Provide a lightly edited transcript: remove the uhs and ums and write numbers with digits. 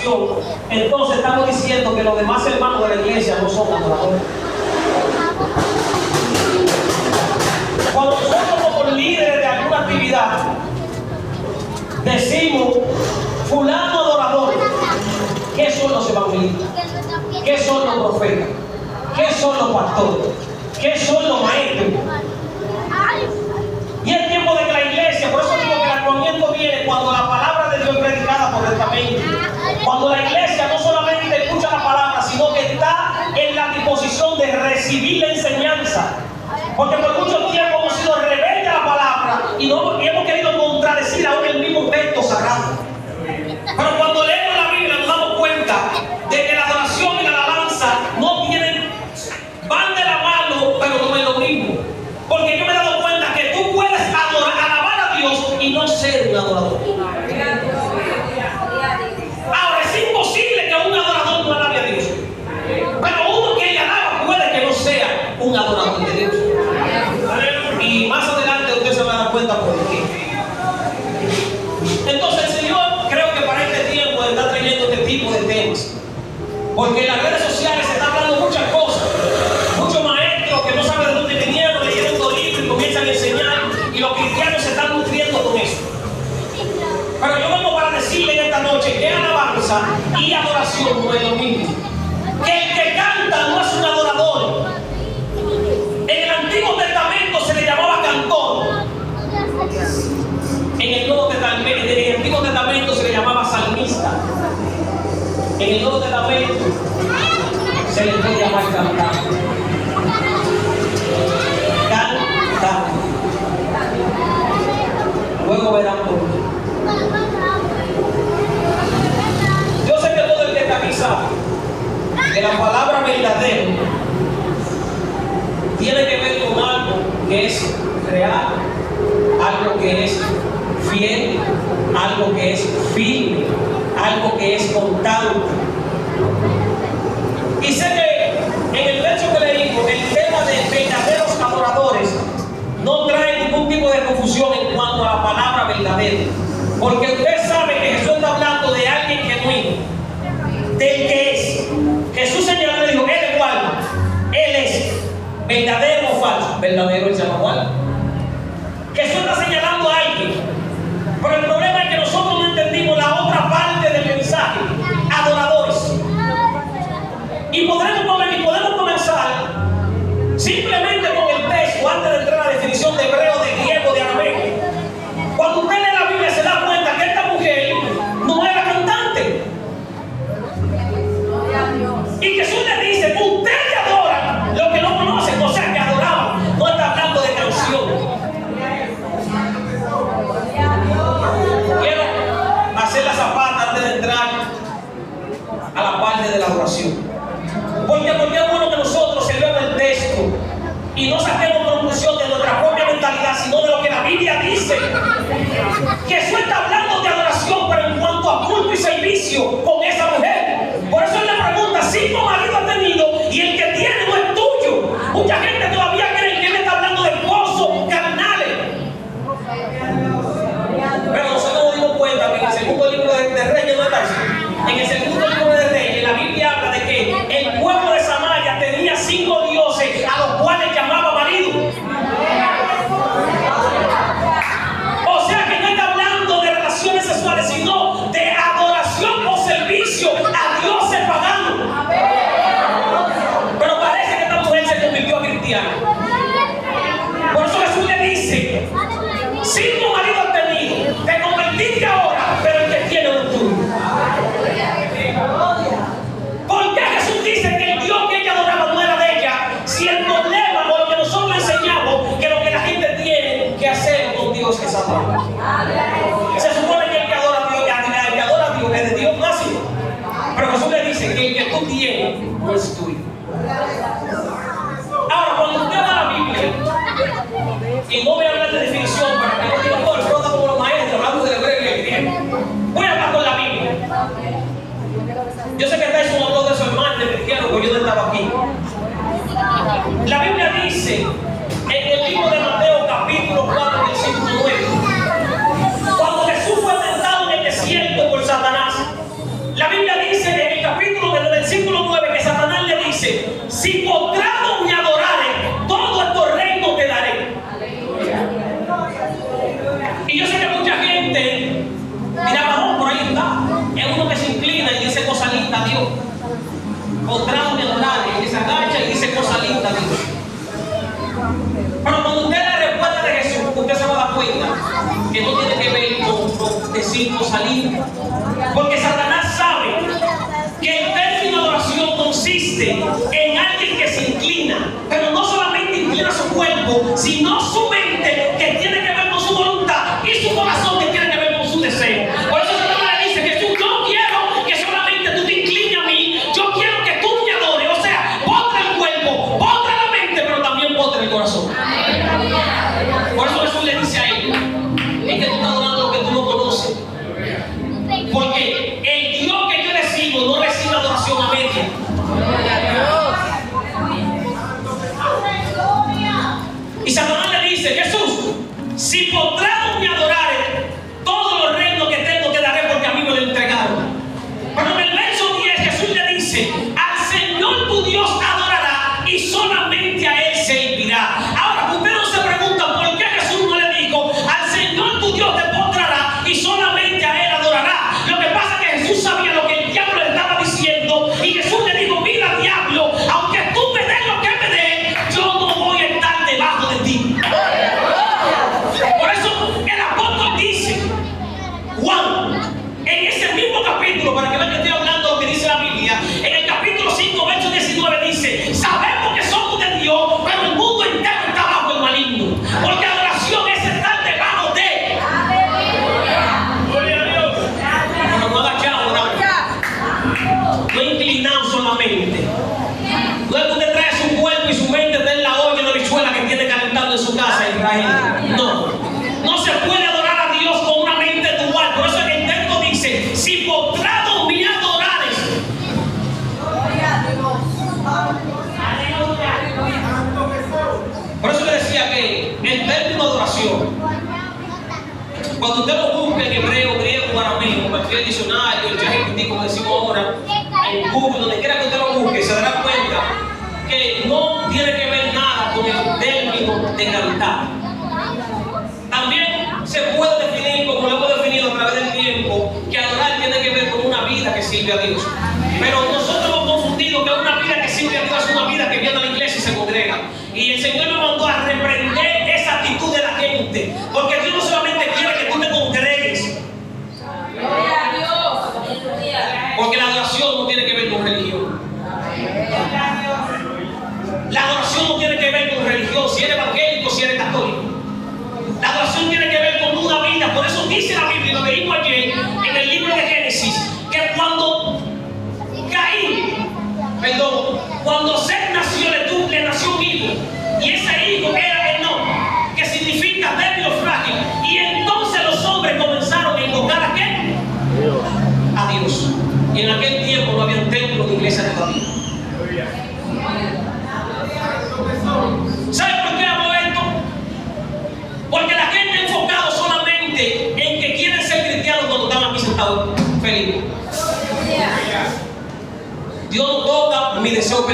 adoración, entonces estamos diciendo que los demás hermanos de la iglesia no son adoradores. Cuando nosotros como líderes de alguna actividad decimos fulano adorador, ¿qué son los evangelistas? ¿Qué son los profetas? ¿Qué son los pastores? ¿Qué son los maestros? Y es tiempo de que la iglesia, por eso digo que el avivamiento viene cuando la palabra de Dios es predicada correctamente. Cuando la iglesia no solamente escucha la palabra, sino que está en la disposición de recibir la enseñanza. Porque por mucho tiempo hemos sido rebeldes a la palabra y hemos querido contradecir aún el mismo texto sagrado. Pero cuando leemos la Biblia nos damos cuenta de que la adoración y la alabanza no tienen, van de la mano, pero no es lo mismo. Porque yo me he dado cuenta que tú puedes alabar a Dios y no ser un adorador. Ahora es imposible que un adorador no alabe a Dios. Pero uno que le alaba puede que no sea un adorador de Dios. Y más adelante usted se va a dar cuenta por qué. Entonces el Señor creo que para este tiempo está trayendo este tipo de temas. Porque en las redes sociales se está hablando muchas cosas. Muchos maestros que no saben de dónde vinieron, leyeron dos libros y comienzan a enseñar. Y los cristianos se están nutriendo con eso. Pero yo vengo para decirle en esta noche que alabanza y adoración no es lo mismo. Que el que canta no es un adorador. En el Antiguo Testamento se le llamaba cantor. En el Antiguo Testamento se le llamaba salmista. En el Nuevo Testamento se le puede llamar cantante. Cantante. Luego verán por qué. Yo sé que todo el que está aquí sabe que la palabra verdadero tiene que ver con algo que es real, algo que es fiel, algo que es firme, algo que es constante. Y sé que en el verso que leímos, el tema de verdaderos adoradores no trae ningún tipo de confusión en cuanto a la palabra verdadero. Porque usted sabe que Jesús está hablando de alguien genuino, del que es. Jesús señaló y dijo, él es cuál, él es verdadero o falso. Verdadero él se llama cuál. Jesús está señalando a alguien. Pero el problema es que nosotros no entendimos la otra parte del mensaje, adoradores. Y podemos comenzar simplemente con el texto antes de entrar a la definición de hebreo, de griego, de arameo. Cuando usted lee la Biblia se da cuenta que esta mujer no era cantante. Y Jesús le dice, ustedes adoran lo que no conocen, o sea que adoraban. No está hablando de canción. Quiero hacer la zapata antes de entrar a la parte de la adoración. Porque es bueno que nosotros leamos el texto y no saquemos conclusión de nuestra propia mentalidad, sino de lo que la Biblia dice. Jesús está hablando de adoración, pero en cuanto a culto y servicio con esa mujer. Por eso él le pregunta, 5 maridos ha tenido y el que tiene no es tuyo. Mucha gente todavía cree que él está hablando de esposos carnales. Pero nosotros nos dimos cuenta que en el segundo libro de Reyes no está así. En el segundo libro de Reyes la Biblia habla de que el pueblo de Samaria tenía 5 dioses a los cuales llamaba marido. O sea que no está hablando de relaciones sexuales, sino de adoración o servicio a dioses paganos. Pero parece que esta mujer se convirtió a cristiana. Por eso Jesús le dice, 5 maridos has tenido, te convertiste ahora, pero el que tiene no es tuyo. ¿Por qué Jesús dice que el Dios que ella adoraba no era de ella? Si el problema o lo que nosotros enseñamos, que lo que la gente tiene que hacer con Dios es adorar. Se supone que el que adora a Dios, el que adora a Dios es de Dios máximo. Pero Jesús le dice que el que tú tienes no es tuyo. Ahora, cuando usted va a la Biblia, y no voy a hablar de definición para que no digan, no, el prota como los maestros, hablando de hebreo y de griego. Voy a hablar con la Biblia. Yo sé que estáis un autor de su hermano de cristiano, porque yo no estaba aquí. La Biblia dice en el libro de Mateo, capítulo 4, versículo 9, cuando Jesús fue tentado en el desierto por Satanás, la Biblia dice, si postrado me adorares, todo estos reinos te daré. Y yo sé que mucha gente dirá, vamos, por ahí está. Es uno que se inclina y dice cosas lindas a Dios. Postrado me adorares, y se agacha y dice cosas lindas a Dios. Pero cuando usted la respuesta de Jesús, usted se va a dar cuenta que no tiene que ver con decir cosas lindas. Porque Satanás sabe que el término de oración consiste en alguien que se inclina, pero no solamente inclina su cuerpo, sino su mente, que tiene que ver con su voluntad, y su corazón, que tiene que ver con su deseo. Por eso Satanás le dice: Jesús, yo no quiero que solamente tú te inclines a mí, yo quiero que tú me adores. O sea, postra el cuerpo, postra la mente, pero también postra el corazón. Por eso Jesús le dice a ellos: es que tú estás adorando lo que tú no conoces. Porque el Dios que yo recibo no recibe adoración a media. Y Satanás le dice: Jesús, si postrado me adorares, todos los reinos que tengo te daré, porque a mí me lo entregaron. Pero en el verso 10 Jesús le dice: al Señor tu Dios adorará y solamente a Él servirá. Ahora, ustedes no se preguntan por qué Jesús no le dijo: al Señor tu Dios te postrará y solamente a Él adorará. Lo que pasa es que Jesús sabía lo que el diablo le estaba diciendo, y Jesús le dijo: mira, diablo, aunque tú me des lo que me des, yo no voy a estar debajo de ti. Por eso el apóstol dice, Juan, en ese mismo capítulo, para que vean que estoy hablando de lo que dice la Biblia, en el capítulo 5, verso 19 dice: sabemos que somos de Dios, pero el mundo entero está bajo el maligno, porque adoración es estar debajo de. Gloria a Dios. Pero no agachado, no inclinado solamente. Luego usted trae su cuerpo y su mente está en la olla de habichuela que tiene calentando en su casa, Israel. No se puede adorar a Dios con una mente dual. Por eso el texto dice: si postrado me adorares. Por eso le decía que el término adoración, cuando usted lo busca en hebreo, griego, arameo, cualquier diccionario, el ChatGPT, como decimos ahora, en Google, donde quiera que usted lo busque, se dará cuenta que no tiene que ver nada con el término de cantar. También se puede definir, como lo hemos definido a través del tiempo, que adorar tiene que ver con una vida que sirve a Dios. Pero nosotros hemos confundido que una vida que sirve a Dios es una vida que viene a la iglesia y se congrega. Y el Señor nos mandó a reprender esa actitud de la gente, porque Dios no solamente quiere que tú te congregues. Porque la adoración no tiene que ver con religión. La adoración no tiene que ver con religión, si eres evangélico, si eres católico. La adoración tiene que ver con una vida. Por eso dice la Biblia, lo leímos ayer en el libro de Génesis, que cuando cuando Seth nació, le nació un hijo, y ese hijo era Enoc, que significa débil o frágil. Y entonces los hombres comenzaron a invocar ¿a qué? A Dios. Y en aquel tiempo no había un templo ni iglesia todavía. ¿Sabe por qué hago esto? Porque la gente ha enfocado solamente en que quieren ser cristianos cuando están aquí sentados felices. Dios no toca mi deseo.